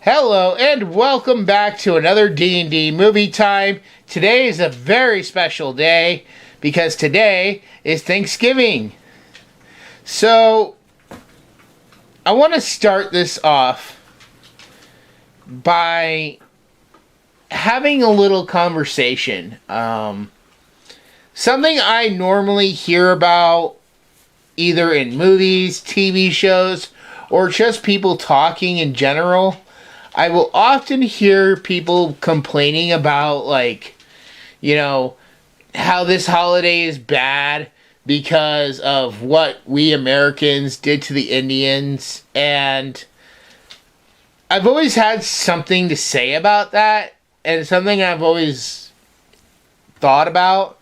Hello and welcome back to another D&D movie time. Today is a very special day because today is Thanksgiving. So, I want to start this off by having a little conversation. Something I normally hear about either in movies, TV shows, or just people talking in general. I will often hear people complaining about, how this holiday is bad because of what we Americans did to the Indians. And I've always had something to say about that, and something I've always thought about.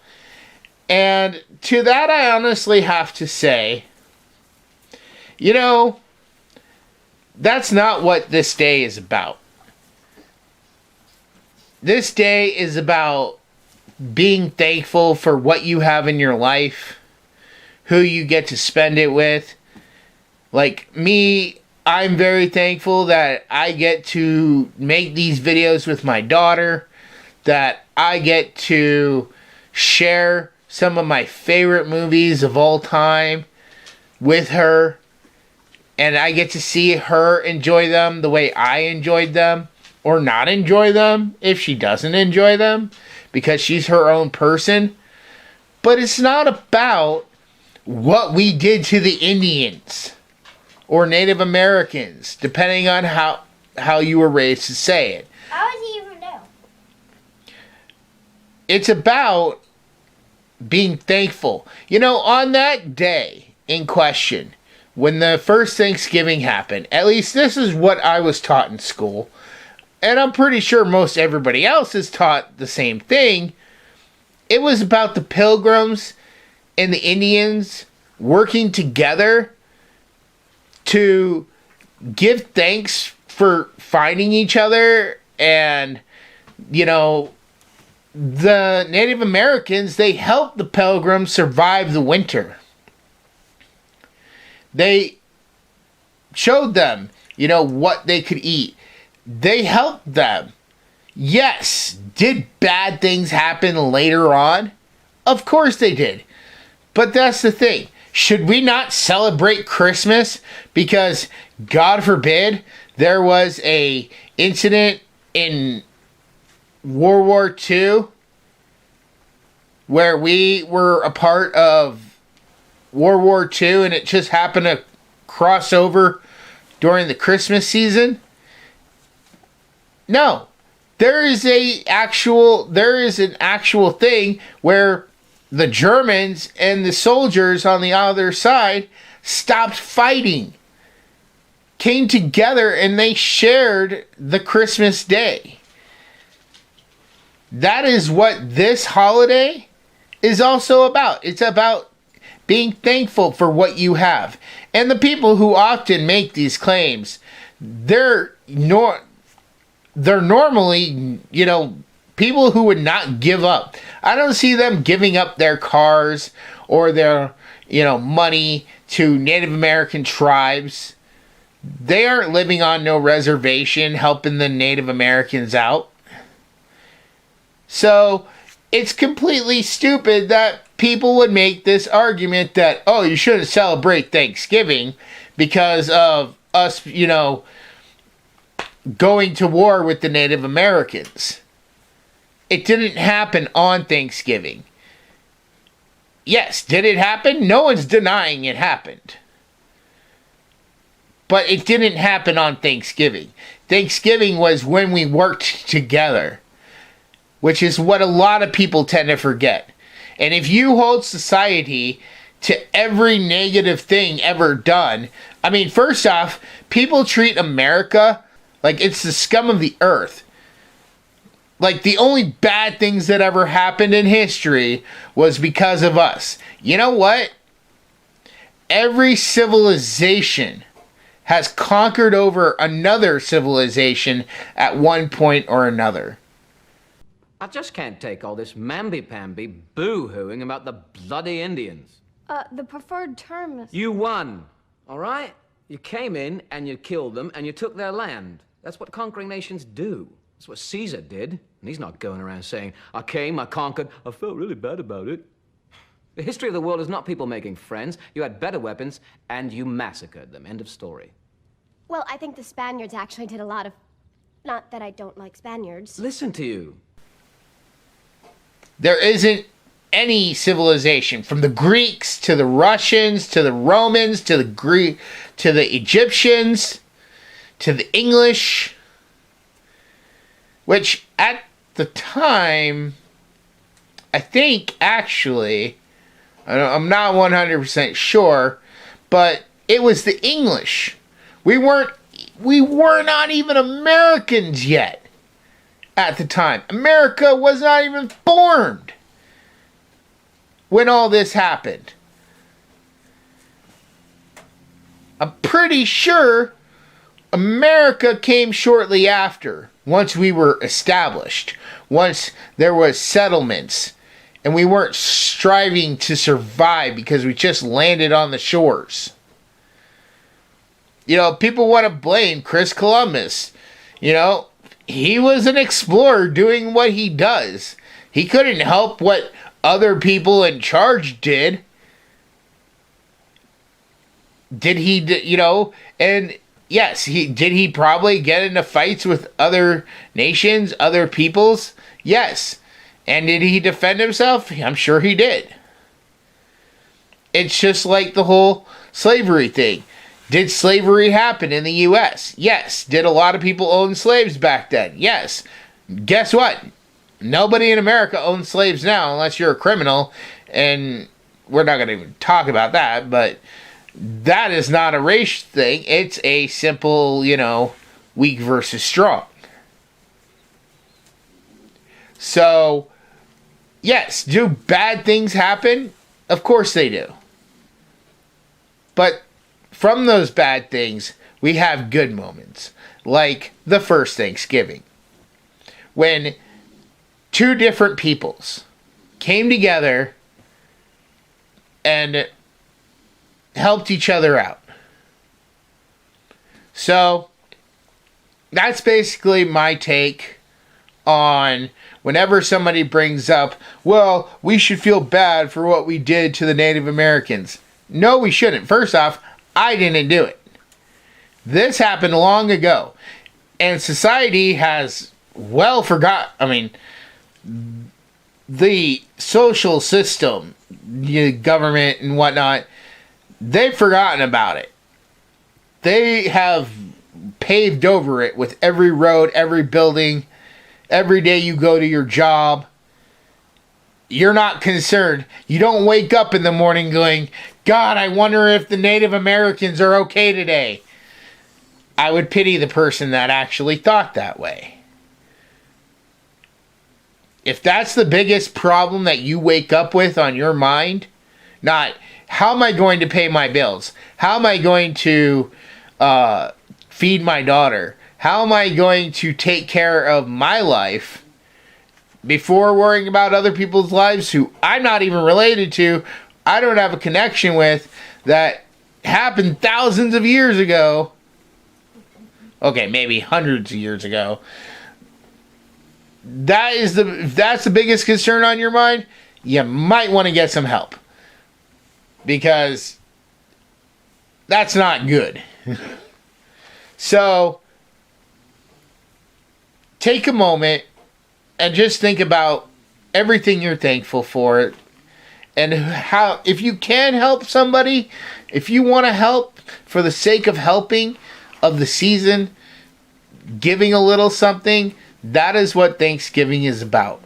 And to that, I honestly have to say, that's not what this day is about. This day is about being thankful for what you have in your life, who you get to spend it with. Like me, I'm very thankful that I get to make these videos with my daughter, that I get to share some of my favorite movies of all time with her. And I get to see her enjoy them the way I enjoyed them, or not enjoy them if she doesn't enjoy them, because she's her own person. But it's not about what we did to the Indians or Native Americans, depending on how you were raised to say it. How does he even know? It's about being thankful. On that day in question, when the first Thanksgiving happened, at least this is what I was taught in school, and I'm pretty sure most everybody else is taught the same thing. It was about the Pilgrims and the Indians working together to give thanks for finding each other. And, the Native Americans, they helped the Pilgrims survive the winter. They showed them, what they could eat. They helped them. Yes, did bad things happen later on? Of course they did. But that's the thing. Should we not celebrate Christmas because, God forbid, there was a incident in World War II where we were a part of World War II, and it just happened to cross over during the Christmas season? No. There is an actual thing where the Germans and the soldiers on the other side stopped fighting, came together, and they shared the Christmas day. That is what this holiday is also about. It's about being thankful for what you have. And the people who often make these claims, they're normally, people who would not give up. I don't see them giving up their cars or their, money to Native American tribes. They aren't living on no reservation helping the Native Americans out. So, it's completely stupid that people would make this argument that, oh, you shouldn't celebrate Thanksgiving because of us, going to war with the Native Americans. It didn't happen on Thanksgiving. Yes, did it happen? No one's denying it happened. But it didn't happen on Thanksgiving. Thanksgiving was when we worked together, which is what a lot of people tend to forget. And if you hold society to every negative thing ever done, first off, people treat America like it's the scum of the earth. Like the only bad things that ever happened in history was because of us. You know what? Every civilization has conquered over another civilization at one point or another. I just can't take all this mamby-pamby boo-hooing about the bloody Indians. The preferred term is... You won, all right? You came in and you killed them and you took their land. That's what conquering nations do. That's what Caesar did. And he's not going around saying, I came, I conquered, I felt really bad about it. The history of the world is not people making friends. You had better weapons, and you massacred them. End of story. Well, I think the Spaniards actually did a lot of... Not that I don't like Spaniards. Listen to you. There isn't any civilization, from the Greeks to the Russians to the Romans to the to the Egyptians to the English, which at the time, I think actually, I'm not 100% sure, but it was the English. We were not even Americans yet at the time. America was not even formed when all this happened. I'm pretty sure America came shortly after, once we were established, once there was settlements, and we weren't striving to survive because we just landed on the shores. You know, people want to blame Chris Columbus. You know, he was an explorer doing what he does. He couldn't help what other people in charge did. Did he, you know, and yes, did he probably get into fights with other nations, other peoples? Yes. And did he defend himself? I'm sure he did. It's just like the whole slavery thing. Did slavery happen in the U.S.? Yes. Did a lot of people own slaves back then? Yes. Guess what? Nobody in America owns slaves now unless you're a criminal. And we're not going to even talk about that. But that is not a race thing. It's a simple, you know, weak versus strong. So, yes, do bad things happen? Of course they do. But from those bad things, we have good moments, like the first Thanksgiving, when two different peoples came together and helped each other out. So, that's basically my take on whenever somebody brings up, well, we should feel bad for what we did to the Native Americans. No, we shouldn't. First off, I didn't do it. This happened long ago. And society has well forgot. I mean, the social system, the government and whatnot, they've forgotten about it. They have paved over it with every road, every building. Every day you go to your job, you're not concerned. You don't wake up in the morning going, God, I wonder if the Native Americans are okay today. I would pity the person that actually thought that way. If that's the biggest problem that you wake up with on your mind, not how am I going to pay my bills? How am I going to feed my daughter? How am I going to take care of my life before worrying about other people's lives who I'm not even related to, I don't have a connection with, that happened thousands of years ago? Okay, maybe hundreds of years ago. If that's the biggest concern on your mind, you might want to get some help. Because that's not good. So, take a moment and just think about everything you're thankful for, and how, if you can help somebody, if you want to help for the sake of helping, of the season, giving a little something, that is what Thanksgiving is about.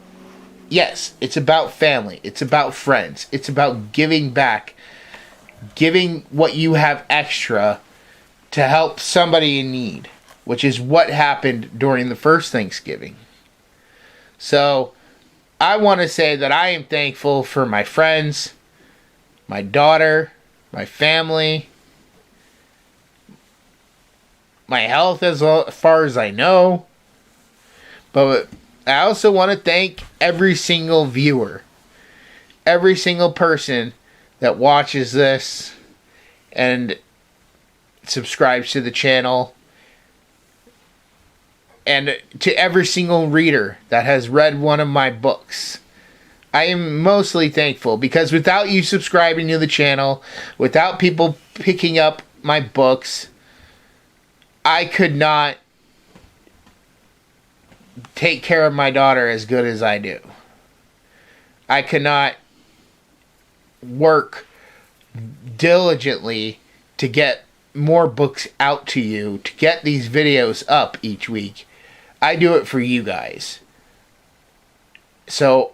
Yes, it's about family, it's about friends, it's about giving back, giving what you have extra to help somebody in need, which is what happened during the first Thanksgiving. So, I want to say that I am thankful for my friends, my daughter, my family, my health as far as I know. But I also want to thank every single viewer, every single person that watches this and subscribes to the channel. and to every single reader that has read one of my books. I am mostly thankful because without you subscribing to the channel, without people picking up my books, I could not take care of my daughter as good as I do. I could not work diligently to get more books out to you, to get these videos up each week. I do it for you guys. So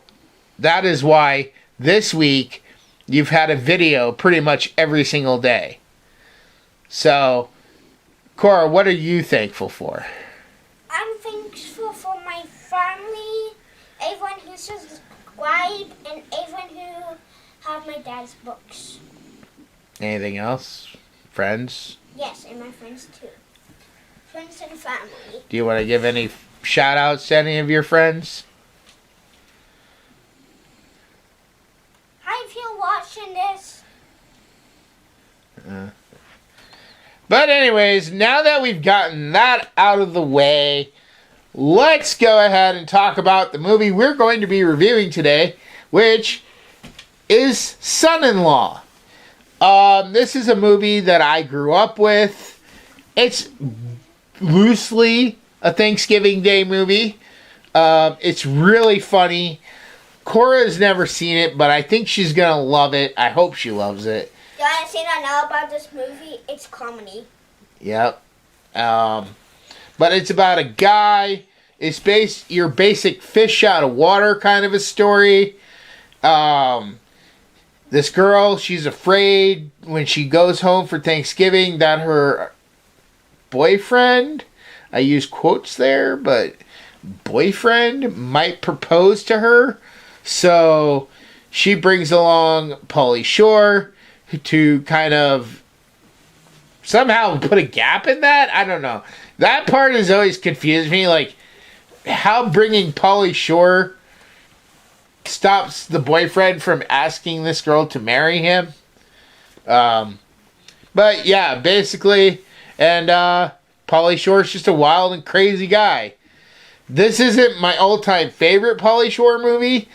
that is why this week you've had a video pretty much every single day. So, Cora, what are you thankful for? I'm thankful for my family, everyone who subscribed, and everyone who have my dad's books. Anything else? Friends? Yes, and my friends too. Friends and family. Do you want to give any shout outs to any of your friends? Hi, if you're watching this. But anyways, now that we've gotten that out of the way, let's go ahead and talk about the movie we're going to be reviewing today, which is Son-in-Law. This is a movie that I grew up with. It's loosely a Thanksgiving Day movie. It's really funny. Cora's never seen it, but I think she's going to love it. I hope she loves it. The only thing I know about this movie, it's comedy. Yep. But it's about a guy. It's your basic fish out of water kind of a story. This girl, she's afraid when she goes home for Thanksgiving that her boyfriend, I use quotes there, but boyfriend might propose to her. So she brings along Pauly Shore to kind of somehow put a gap in that. I don't know. That part has always confused me. Like, how bringing Pauly Shore stops the boyfriend from asking this girl to marry him. But yeah, basically, and Pauly Shore's just a wild and crazy guy. This isn't my all-time favorite Pauly Shore movie.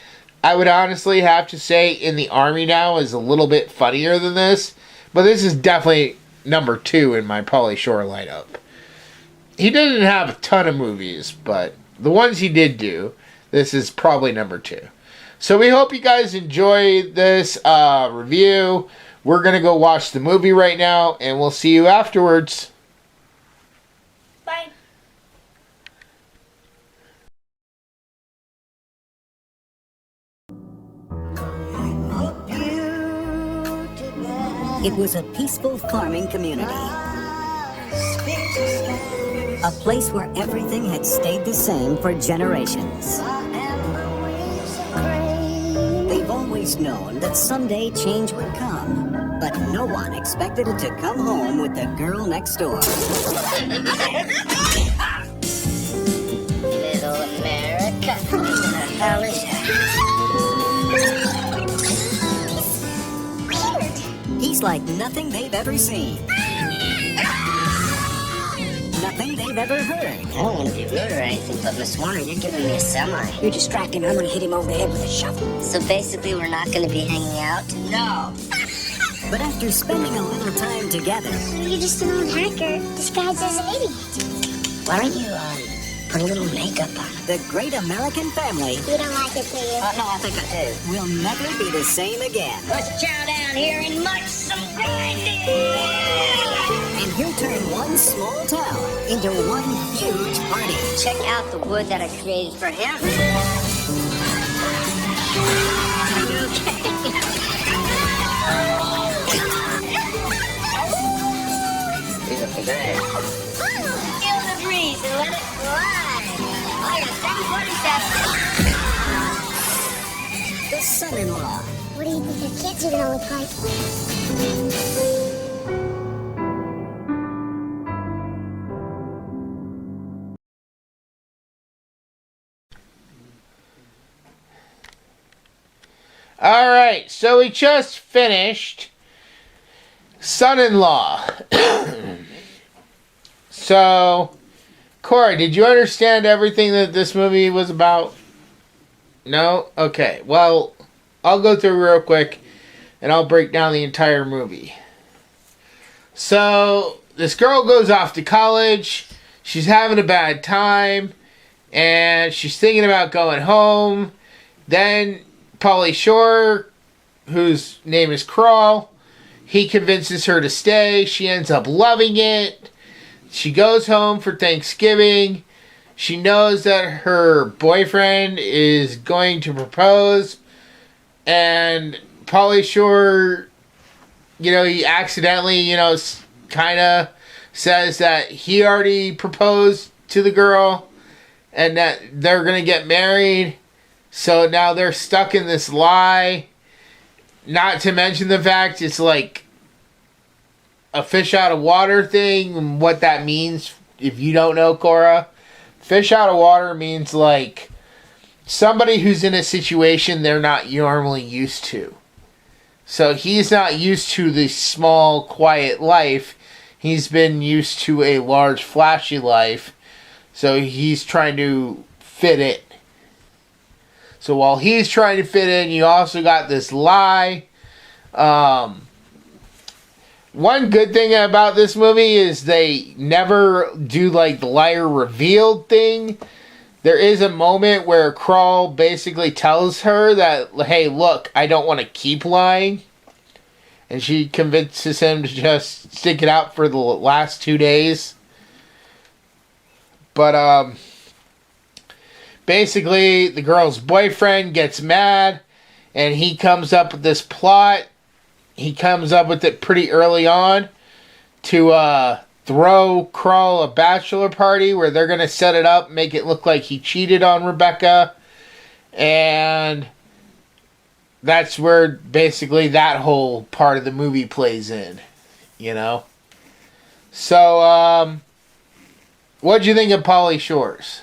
I would honestly have to say In the Army Now is a little bit funnier than this. But this is definitely number 2 in my Pauly Shore lineup. He didn't have a ton of movies, but the ones he did do, this is probably number 2. So we hope you guys enjoy this review. We're going to go watch the movie right now, and we'll see you afterwards. Bye. It was a peaceful farming community. A place where everything had stayed the same for generations. They've always known that someday change would come, but no one expected it to come home with the girl next door. Little America. How is He's like nothing they've ever seen. Nothing they've ever heard. I don't want to be rude or anything, but Miss Warner, you're giving me a semi. You're distracting. I'm gonna hit him over the head with a shovel. So basically, we're not going to be hanging out? No. But after spending a little time together, You're just an old hacker disguised as an idiot. Why don't you, put a little makeup on? the great American family You don't like it, do you? No, I think I do. will never be the same again. Let's chow down here and munch some grinding! And he'll turn one small town into one huge party. Check out the wood that I created for him. These are for good. Feel the breeze and let it fly. Oh, yeah, what is that? The son-in-law. What do you think the kids are gonna look like? All right, so we just finished Son-in-Law. So, Corey, did you understand everything that this movie was about? No? Okay. Well, I'll go through real quick and I'll break down the entire movie. So, this girl goes off to college. She's having a bad time. And she's thinking about going home. Then, Pauly Shore, whose name is Crawl, he convinces her to stay. She ends up loving it. She goes home for Thanksgiving. She knows that her boyfriend is going to propose. And Pauly Shore, he accidentally, kind of says that he already proposed to the girl. And that they're going to get married. So now they're stuck in this lie. Not to mention the fact it's like a fish out of water thing, and what that means, if you don't know, Cora. Fish out of water means like somebody who's in a situation they're not normally used to. So he's not used to the small, quiet life. He's been used to a large, flashy life. So he's trying to fit in. So while he's trying to fit in, you also got this lie. One good thing about this movie is they never do like the liar revealed thing. There is a moment where Crawl basically tells her that, hey, look, I don't want to keep lying. And she convinces him to just stick it out for the last 2 days. But, basically, the girl's boyfriend gets mad, and he comes up with this plot. He comes up with it pretty early on to throw Crawl a bachelor party where they're going to set it up, make it look like he cheated on Rebecca. And that's where basically that whole part of the movie plays in, So, what'd you think of Pauly Shore's?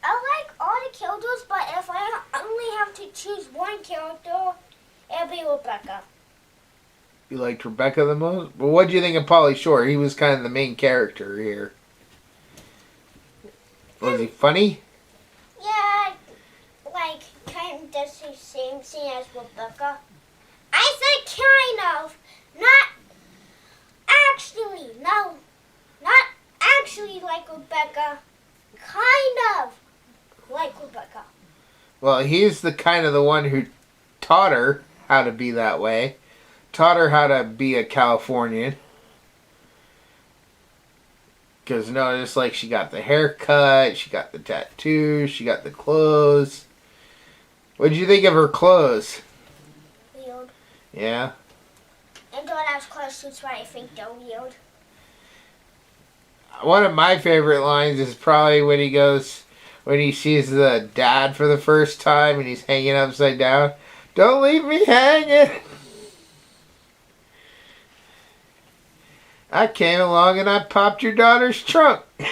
I like all the characters, but if I only have to choose one character, it'll be Rebecca. You liked Rebecca the most? Well, what'd you think of Pauly Shore? He was kind of the main character here. Was he funny? Yeah, like, kind of does the same thing as Rebecca. I said kind of, not actually, no, not actually like Rebecca, kind of like Rebecca. Well, he's the kind of the one who taught her how to be that way. Taught her how to be a Californian. Because notice, like, she got the haircut, she got the tattoos, she got the clothes. What did you think of her clothes? Weird. Yeah? And don't ask questions why I think they're weird. One of my favorite lines is probably when he sees the dad for the first time and he's hanging upside down. Don't leave me hanging! I came along and I popped your daughter's trunk. Yeah,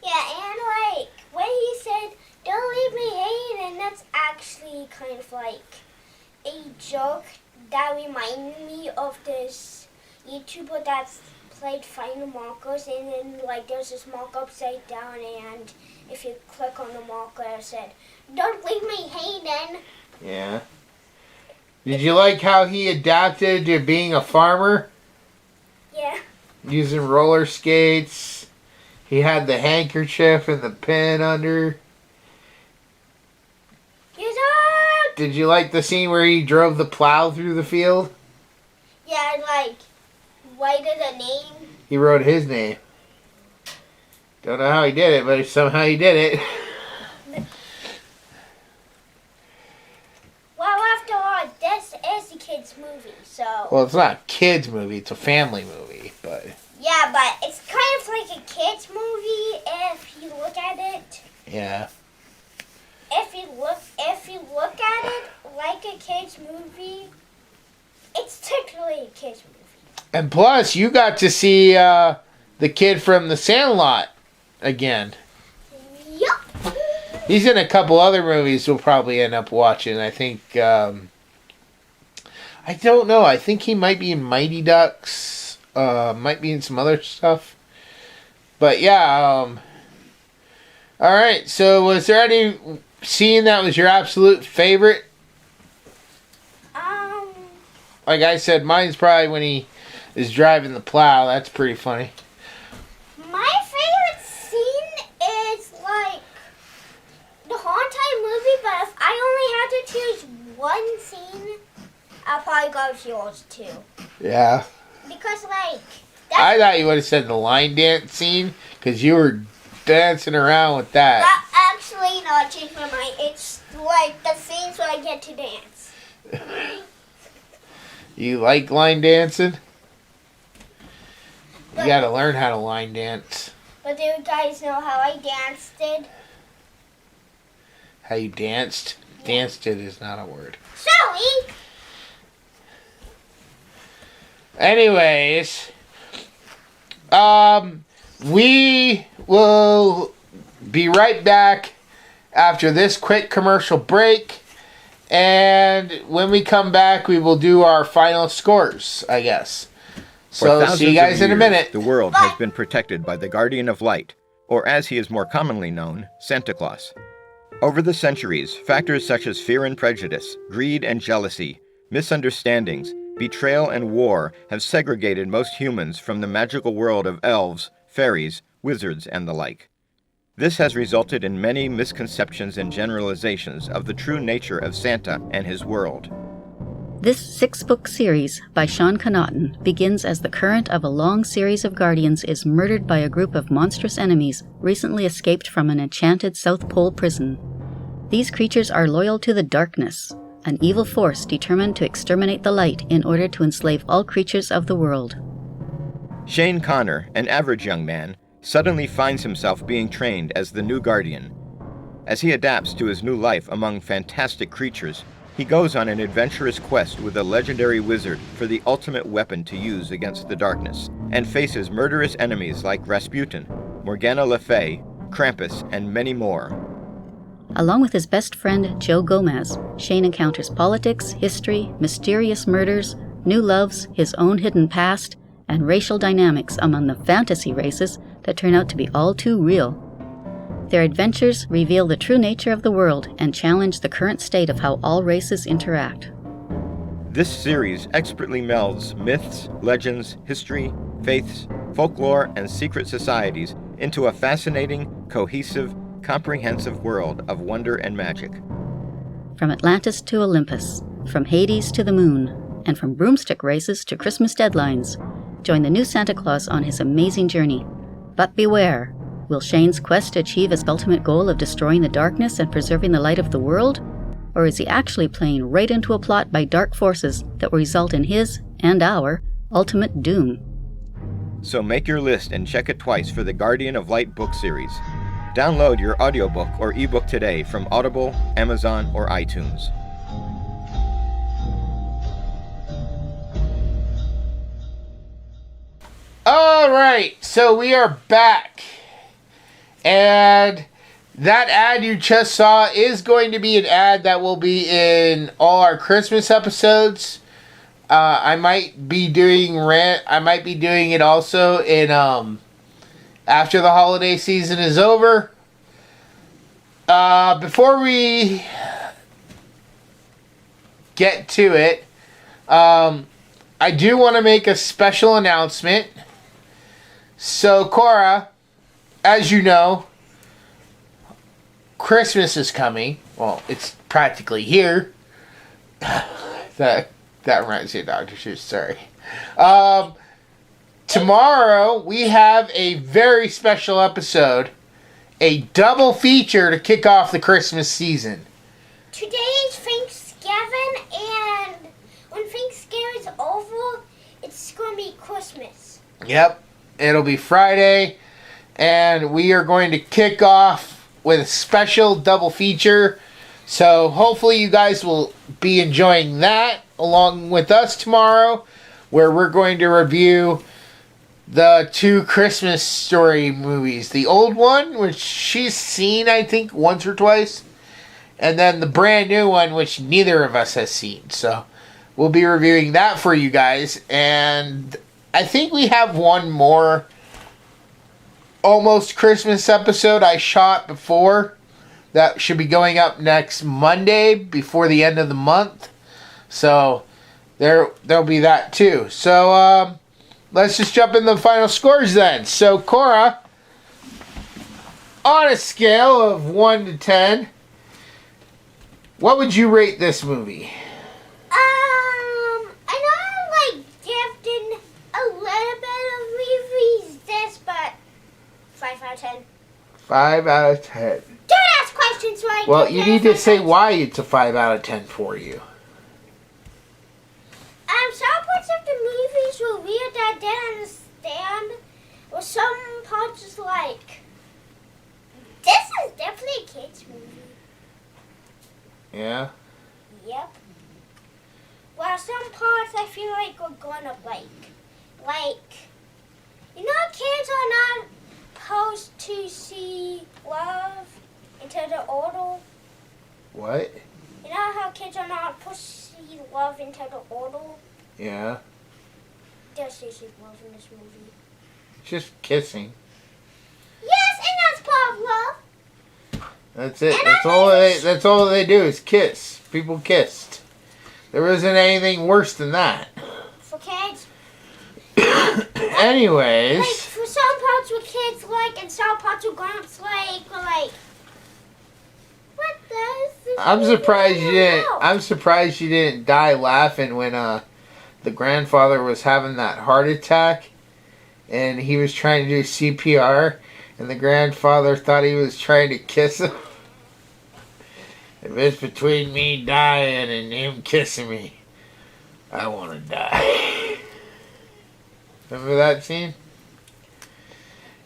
and like, when he said, don't leave me hanging, and that's actually kind of like a joke that reminded me of this YouTuber that's played Final Markers, and then like there's this mark upside down, and if you click on the marker it said, don't leave me hanging. Yeah. Did you like how he adapted to being a farmer? Yeah. Using roller skates. He had the handkerchief and the pin under. Did you like the scene where he drove the plow through the field? Yeah, and like, writed a name. He wrote his name. Don't know how he did it, but somehow he did it. Well, after all, this is a kid's movie, so... Well, it's not a kid's movie, it's a family movie, but... Yeah, but it's kind of like a kid's movie if you look at it. Yeah. If you look at it like a kid's movie, it's technically a kid's movie. And plus, you got to see the kid from The Sandlot again. Yup. He's in a couple other movies we'll probably end up watching. I think, I don't know. I think he might be in Mighty Ducks Might be in some other stuff. But yeah, alright, so was there any scene that was your absolute favorite? Like I said, mine's probably when he is driving the plow. That's pretty funny. My favorite scene is like the whole entire movie, but if I only had to choose one scene, I'll probably go with yours too. Yeah. Because like... I thought you would have said the line dance scene, because you were dancing around with that. Actually, no, I changed my mind. It's like the scenes where I get to dance. You like line dancing? You gotta learn how to line dance. But do you guys know how I danced it? How you danced? Yeah. Danced it is not a word. Sorry! Anyways, we will be right back after this quick commercial break. And when we come back, we will do our final scores, I guess. So, see you guys in a minute. The world has been protected by the Guardian of Light, or as he is more commonly known, Santa Claus. Over the centuries, factors such as fear and prejudice, greed and jealousy, misunderstandings, betrayal and war have segregated most humans from the magical world of elves, fairies, wizards, and the like. This has resulted in many misconceptions and generalizations of the true nature of Santa and his world. This 6-book series by Shawn Schepps begins as the current of a long series of guardians is murdered by a group of monstrous enemies recently escaped from an enchanted South Pole prison. These creatures are loyal to the darkness, an evil force determined to exterminate the light in order to enslave all creatures of the world. Shane Connor, an average young man, suddenly finds himself being trained as the new guardian. As he adapts to his new life among fantastic creatures, he goes on an adventurous quest with a legendary wizard for the ultimate weapon to use against the darkness, and faces murderous enemies like Rasputin, Morgana Le Fay, Krampus, and many more. Along with his best friend, Joe Gomez, Shane encounters politics, history, mysterious murders, new loves, his own hidden past, and racial dynamics among the fantasy races that turn out to be all too real. Their adventures reveal the true nature of the world and challenge the current state of how all races interact. This series expertly melds myths, legends, history, faiths, folklore, and secret societies into a fascinating, cohesive, comprehensive world of wonder and magic. From Atlantis to Olympus, from Hades to the moon, and from broomstick races to Christmas deadlines, join the new Santa Claus on his amazing journey. But beware, will Shane's quest achieve his ultimate goal of destroying the darkness and preserving the light of the world? Or is he actually playing right into a plot by dark forces that will result in his, and our, ultimate doom? So make your list and check it twice for the Guardian of Light book series. Download your audiobook or ebook today from Audible, Amazon, or iTunes. Alright, so we are back. And that ad you just saw is going to be an ad that will be in all our Christmas episodes. I might be doing it also in after the holiday season is over. Before we get to it, I do want to make a special announcement. So, Cora, as you know, Christmas is coming. Well, it's practically here. That reminds me of Dr. Seuss, sorry. Tomorrow, we have a very special episode. A double feature to kick off the Christmas season. Today is Thanksgiving, and when Thanksgiving is over, it's going to be Christmas. Yep. It'll be Friday, and we are going to kick off with a special double feature. So hopefully you guys will be enjoying that along with us tomorrow, where we're going to review the 2 Christmas Story movies. The old one, which she's seen, I think, once or twice, and then the brand new one, which neither of us has seen. So we'll be reviewing that for you guys, and I think we have one more almost Christmas episode I shot before. That should be going up next Monday before the end of the month. So there'll be that too. So let's just jump into the final scores then. So Cora, on a scale of 1 to 10, what would you rate this movie? I know I like gifting a little bit of movies this, but 5 out of 10. 5 out of 10. Don't ask questions like Well, you need to say why it's a 5 out of 10 for you. Some parts of the movies were weird that I didn't understand. Or some parts was like, this is definitely a kid's movie. Yeah? Yep. Well, some parts I feel like we're gonna like, you know, kids are not supposed to see love until they're older. What? You know how kids are not supposed to see love until they're older? Yeah. There's see love in this movie. Just kissing. Yes, and that's part of love. That's it. That's all they do is kiss. People kissed. There isn't anything worse than that. For kids. Anyways. Like, for some parts with kids like, and some parts with grown-ups like, we're like, what does this I'm movie surprised you didn't. about? I'm surprised you didn't die laughing when the grandfather was having that heart attack, and he was trying to do CPR, and the grandfather thought he was trying to kiss him. If it's between me dying and him kissing me, I want to die. Remember that scene?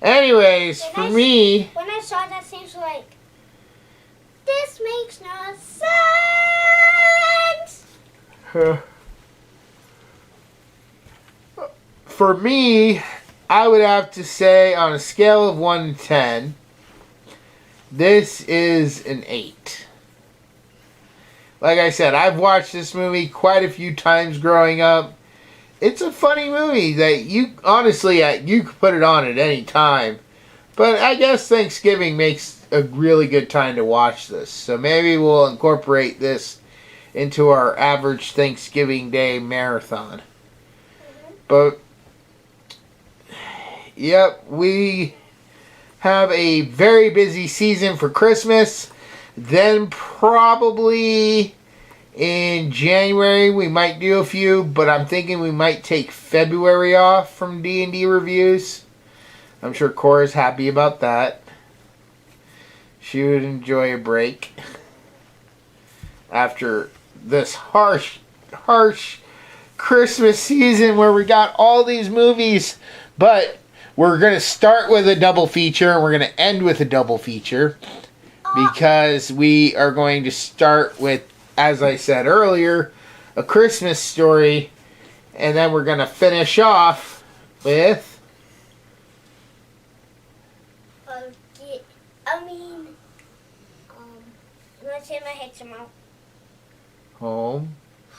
Anyways, for me, When I saw that scene, I was like, this makes no sense. for me, I would have to say on a scale of 1 to 10, this is an 8. Like I said, I've watched this movie quite a few times growing up. It's a funny movie that you, honestly, you could put it on at any time. But I guess Thanksgiving makes a really good time to watch this. So maybe we'll incorporate this into our average Thanksgiving Day marathon. But, yep, we have a very busy season for Christmas. Then probably in January we might do a few, but I'm thinking we might take February off from D&D reviews. I'm sure Cora's happy about that. She would enjoy a break after this harsh Christmas season where we got all these movies. But we're going to start with a double feature and we're going to end with a double feature. Because we are going to start with, as I said earlier, A Christmas Story. And then we're going to finish off with... Let's see my head somehow. Home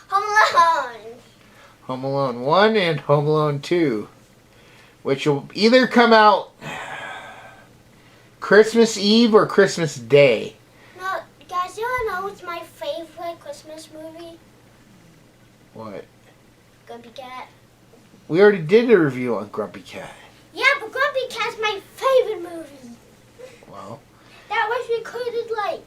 Alone. Home Alone 1 and Home Alone 2. Which will either come out Christmas Eve or Christmas Day. No, guys, you wanna know what's my favorite Christmas movie? What? Grumpy Cat. We already did a review on Grumpy Cat. Yeah, but Grumpy Cat's my favorite movie. Well, That was we could like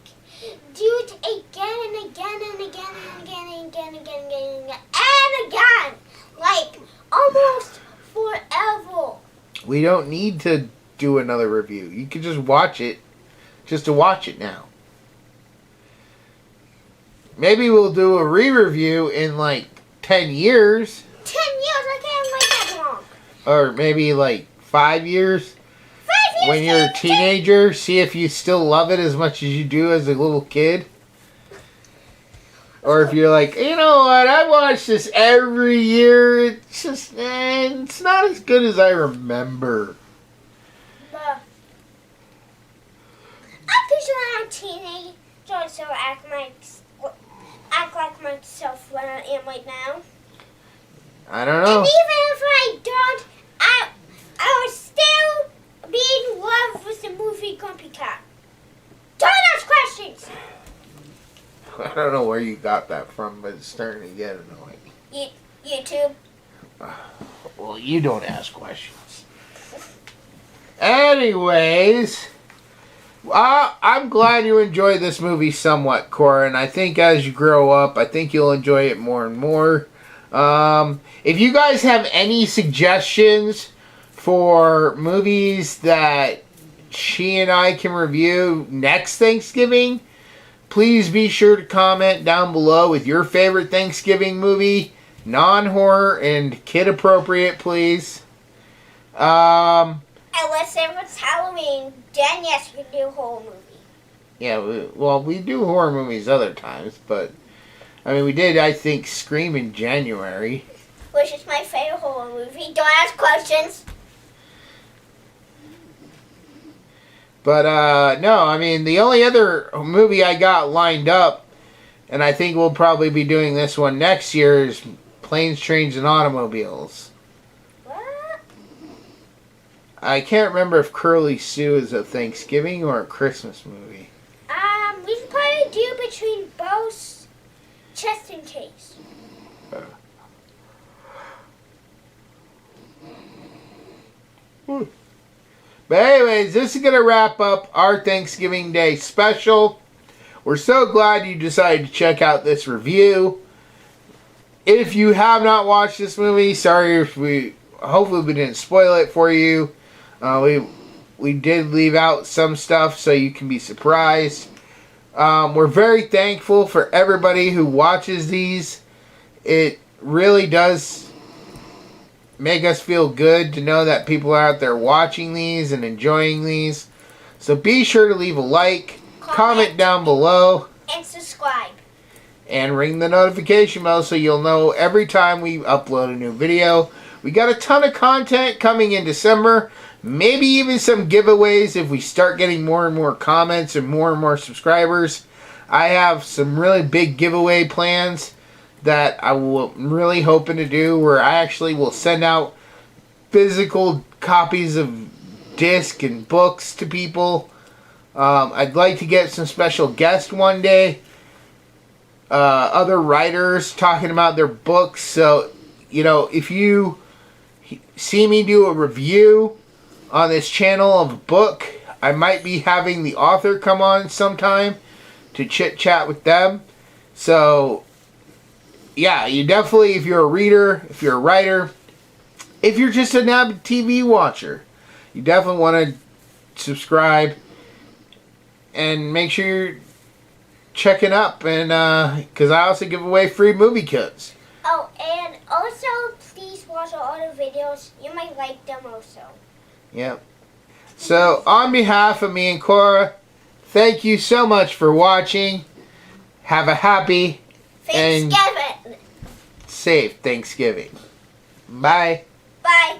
do it again and again and again and again and again and again and again and again and again. Like almost forever. we don't need to do another review. You can just watch it, just to watch it now. Maybe we'll do a re-review in like 10 years. 10 years, I can't wait that long. Or maybe like 5 years. 5 years. When you're a teenager, see if you still love it as much as you do as a little kid. Or if you're like, you know what, I watch this every year. It's just, it's not as good as I remember. I'm pretty sure I'm a teenager, so act like myself when I am right now. I don't know. And even if I don't, I will still be in love with the movie Grumpy Cat. Don't ask questions! I don't know where you got that from, but it's starting to get annoying. YouTube. Well, you don't ask questions. Anyways, I'm glad you enjoyed this movie somewhat, Cora, and I think as you grow up, I think you'll enjoy it more and more. If you guys have any suggestions for movies that she and I can review next Thanksgiving, please be sure to comment down below with your favorite Thanksgiving movie, non-horror and kid-appropriate, please. Unless if it's Halloween, then yes, we can do a horror movie. Yeah, we do horror movies other times, but I mean, we did, I think, Scream in January. Which is my favorite horror movie. Don't ask questions. But, no, I mean, the only other movie I got lined up, and I think we'll probably be doing this one next year, is Planes, Trains, and Automobiles. What? I can't remember if Curly Sue is a Thanksgiving or a Christmas movie. We can probably do between both, just in case. But anyways, this is going to wrap up our Thanksgiving Day special. We're so glad you decided to check out this review. If you have not watched this movie, sorry if hopefully we didn't spoil it for you. We did leave out some stuff so you can be surprised. We're very thankful for everybody who watches these. It really does make us feel good to know that people are out there watching these and enjoying these. So be sure to leave a like, comment down below, and subscribe. And ring the notification bell so you'll know every time we upload a new video. We got a ton of content coming in December. Maybe even some giveaways if we start getting more and more comments and more subscribers. I have some really big giveaway plans that I'm really hoping to do, where I actually will send out physical copies of disc and books to people. I'd like to get some special guests one day. Other writers talking about their books. So, if you see me do a review on this channel of a book, I might be having the author come on sometime to chit chat with them. So, yeah, you definitely, if you're a reader, if you're a writer, if you're just an avid TV watcher, you definitely want to subscribe and make sure you're checking up, and because I also give away free movie codes. Oh, and also please watch our other videos. You might like them also. Yep. So on behalf of me and Cora, thank you so much for watching. Have a happy Thanksgiving. and safe Thanksgiving. Bye. Bye.